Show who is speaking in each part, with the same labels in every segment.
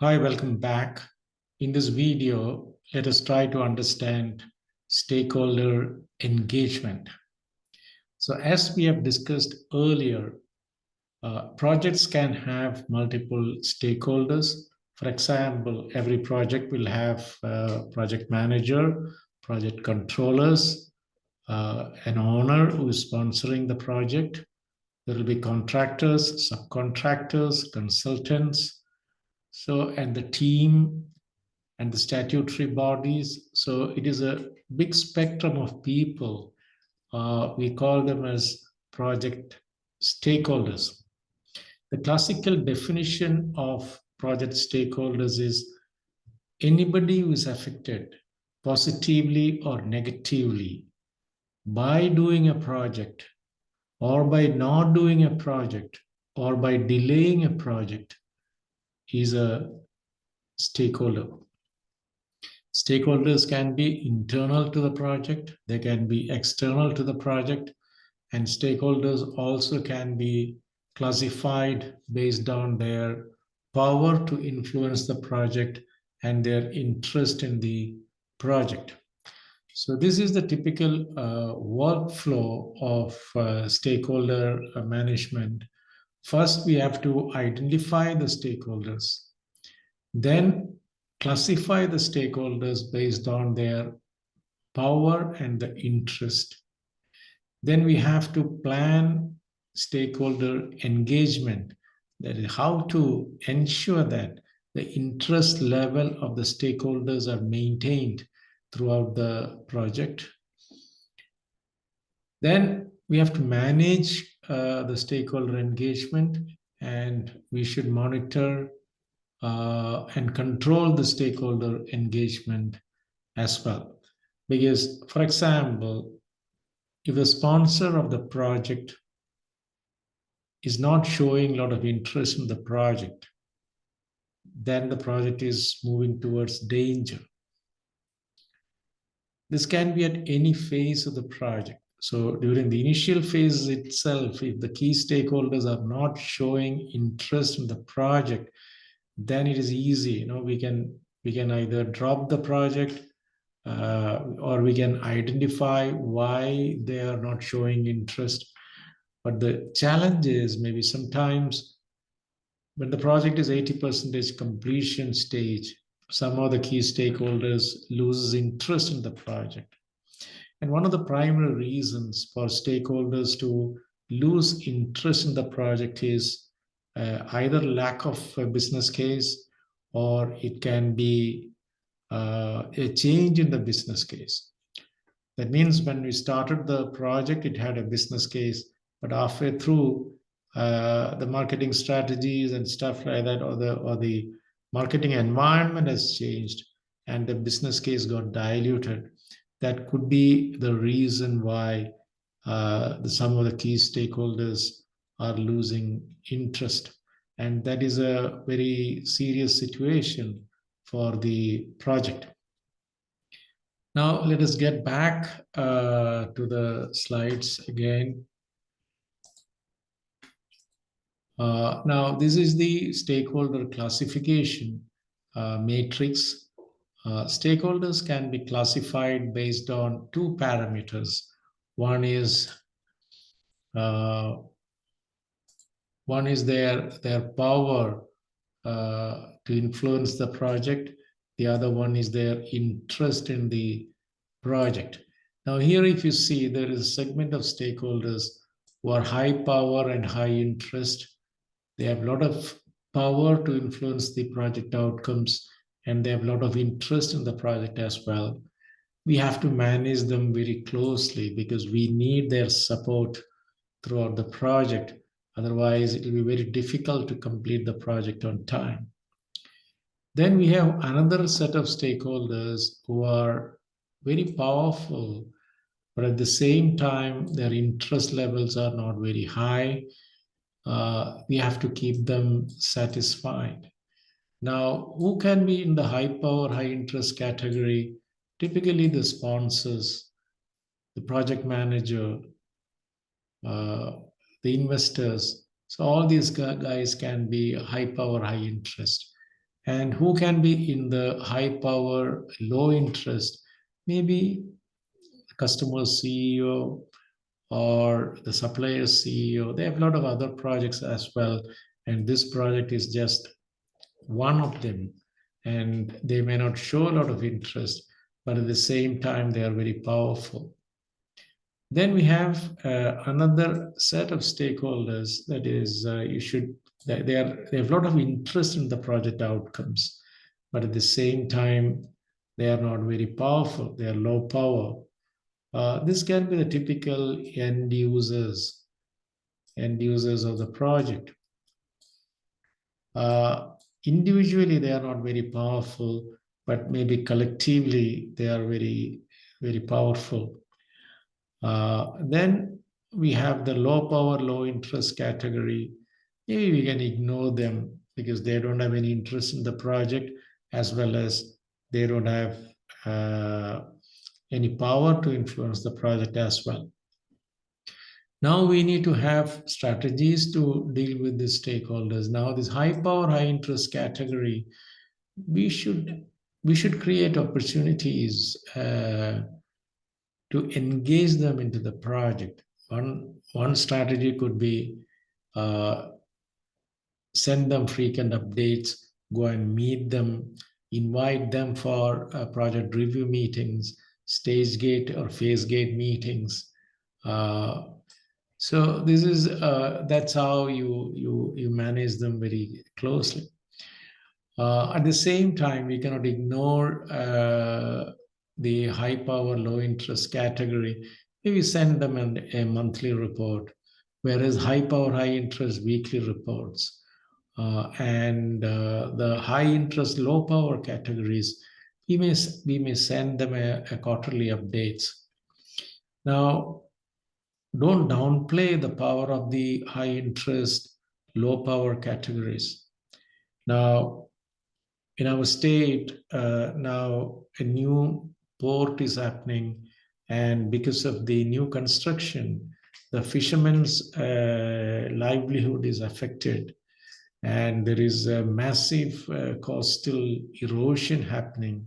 Speaker 1: Hi, welcome back. In this video, let us try to understand stakeholder engagement. So as we have discussed earlier, projects can have multiple stakeholders. For example, every project will have a project manager, project controllers, an owner who is sponsoring the project. There will be contractors, subcontractors, consultants, and the team and the statutory bodies. So it is a big spectrum of people. We call them as project stakeholders. The classical definition of project stakeholders is anybody who is affected positively or negatively by doing a project, or by not doing a project, or by delaying a project is a stakeholder. Stakeholders can be internal to the project, they can be external to the project, and stakeholders also can be classified based on their power to influence the project and their interest in the project. So this is the typical workflow of stakeholder management. First, we have to identify the stakeholders, then classify the stakeholders based on their power and the interest. Then we have to plan stakeholder engagement, that is how to ensure that the interest level of the stakeholders are maintained throughout the project. Then we have to manage the stakeholder engagement, and we should monitor and control the stakeholder engagement as well. Because, for example, if the sponsor of the project is not showing a lot of interest in the project, then the project is moving towards danger. This can be at any phase of the project. So during the initial phase itself, if the key stakeholders are not showing interest in the project, then it is easy. We can either drop the project, or we can identify why they are not showing interest. But the challenge is maybe sometimes when the project is 80% completion stage, some of the key stakeholders loses interest in the project. And one of the primary reasons for stakeholders to lose interest in the project is either lack of a business case, or it can be a change in the business case. That means when we started the project, it had a business case, but halfway through, the marketing strategies and stuff like that, or the marketing environment has changed, and the business case got diluted. That could be the reason why some of the key stakeholders are losing interest, and that is a very serious situation for the project. Now let us get back to the slides again. Now this is the stakeholder classification matrix. Stakeholders can be classified based on two parameters. One is their power to influence the project. The other one is their interest in the project. Now here, if you see, there is a segment of stakeholders who are high power and high interest. They have a lot of power to influence the project outcomes, and they have a lot of interest in the project as well. We have to manage them very closely because we need their support throughout the project. Otherwise, it will be very difficult to complete the project on time. Then we have another set of stakeholders who are very powerful, but at the same time, their interest levels are not very high. We have to keep them satisfied. Now, who can be in the high power, high interest category? Typically the sponsors, the project manager, the investors. So all these guys can be high power, high interest. And who can be in the high power, low interest? Maybe customer CEO or the supplier CEO. They have a lot of other projects as well. And this project is just one of them. And they may not show a lot of interest, but at the same time, they are very powerful. Then we have another set of stakeholders that is, they have a lot of interest in the project outcomes, but at the same time, they are not very powerful. They are low power. This can be the typical end users of the project. Individually, they are not very powerful, but maybe collectively, they are very, very powerful. Then we have the low power, low interest category. Maybe we can ignore them because they don't have any interest in the project, as well as they don't have any power to influence the project as well. Now we need to have strategies to deal with the stakeholders. Now this high power, high interest category, we should create opportunities to engage them into the project. One strategy could be send them frequent updates, go and meet them, invite them for project review meetings, stage gate or phase gate meetings. So this is that's how you manage them very closely. At the same time, we cannot ignore the high power, low interest category. Maybe send them a monthly report, whereas high power, high interest weekly reports. And the high interest, low power categories, we may send them a quarterly updates. Now, don't downplay the power of the high interest, low power categories. Now, in our state, now a new port is happening, and because of the new construction, the fishermen's livelihood is affected, and there is a massive coastal erosion happening.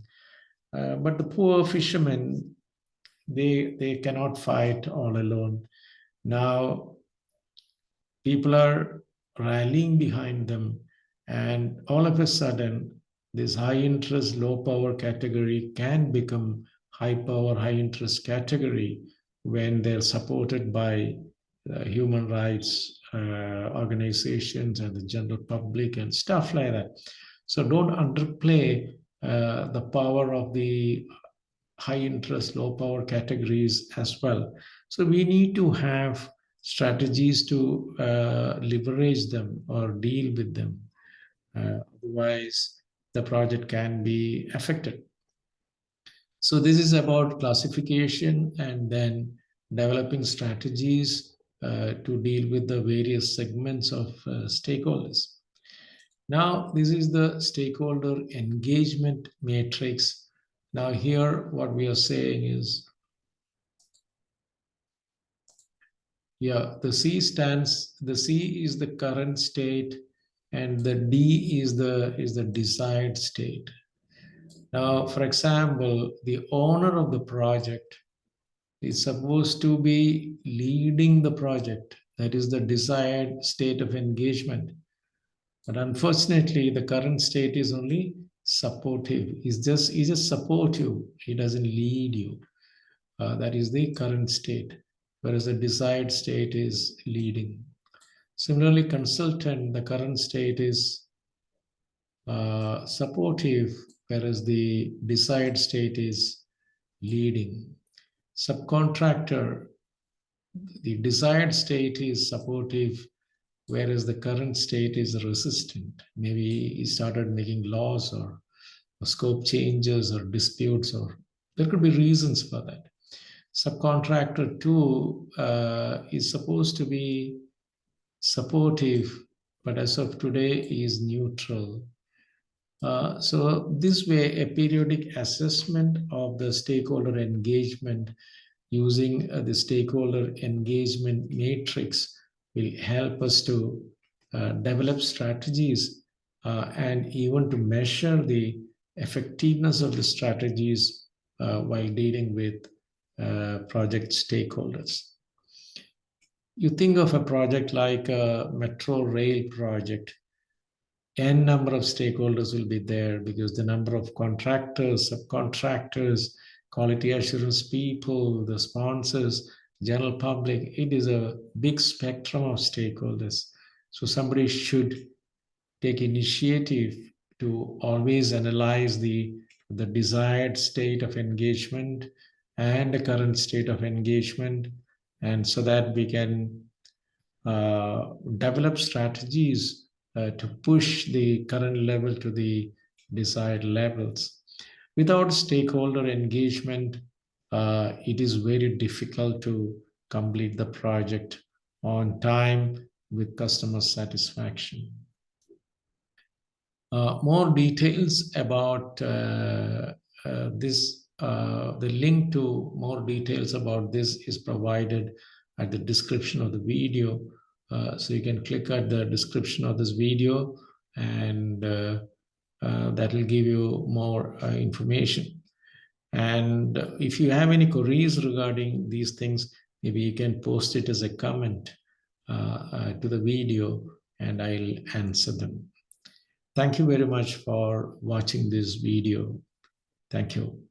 Speaker 1: But the poor fishermen, they cannot fight all alone. Now, people are rallying behind them, and all of a sudden, this high interest, low power category can become high power, high interest category when they're supported by human rights organizations and the general public and stuff like that. So don't underplay the power of the high interest, low power categories as well. So we need to have strategies to leverage them or deal with them. Otherwise, the project can be affected. So this is about classification and then developing strategies to deal with the various segments of stakeholders. Now, this is the stakeholder engagement matrix. Now here, what we are saying is, the C is the current state, and the D is the desired state. Now, for example, the owner of the project is supposed to be leading the project. That is the desired state of engagement. But unfortunately, the current state is only supportive. He's just supportive. He doesn't lead you. That is the current state, whereas the desired state is leading. Similarly, consultant, the current state is supportive, whereas the desired state is leading. Subcontractor, the desired state is supportive, whereas the current state is resistant. Maybe he started making laws or scope changes or disputes, or there could be reasons for that. Subcontractor 2 is supposed to be supportive, but as of today is neutral. So this way, a periodic assessment of the stakeholder engagement using the stakeholder engagement matrix will help us to develop strategies and even to measure the effectiveness of the strategies while dealing with project stakeholders. You think of a project like a metro rail project, n number of stakeholders will be there because the number of contractors, subcontractors, quality assurance people, the sponsors, general public, it is a big spectrum of stakeholders. So somebody should take initiative to always analyze the desired state of engagement and the current state of engagement, and so that we can develop strategies to push the current level to the desired levels. Without stakeholder engagement, it is very difficult to complete the project on time with customer satisfaction. More details about this, the link to more details about this is provided at the description of the video. So you can click at the description of this video, and that will give you more information. And if you have any queries regarding these things, maybe you can post it as a comment to the video, and I'll answer them. Thank you very much for watching this video. Thank you.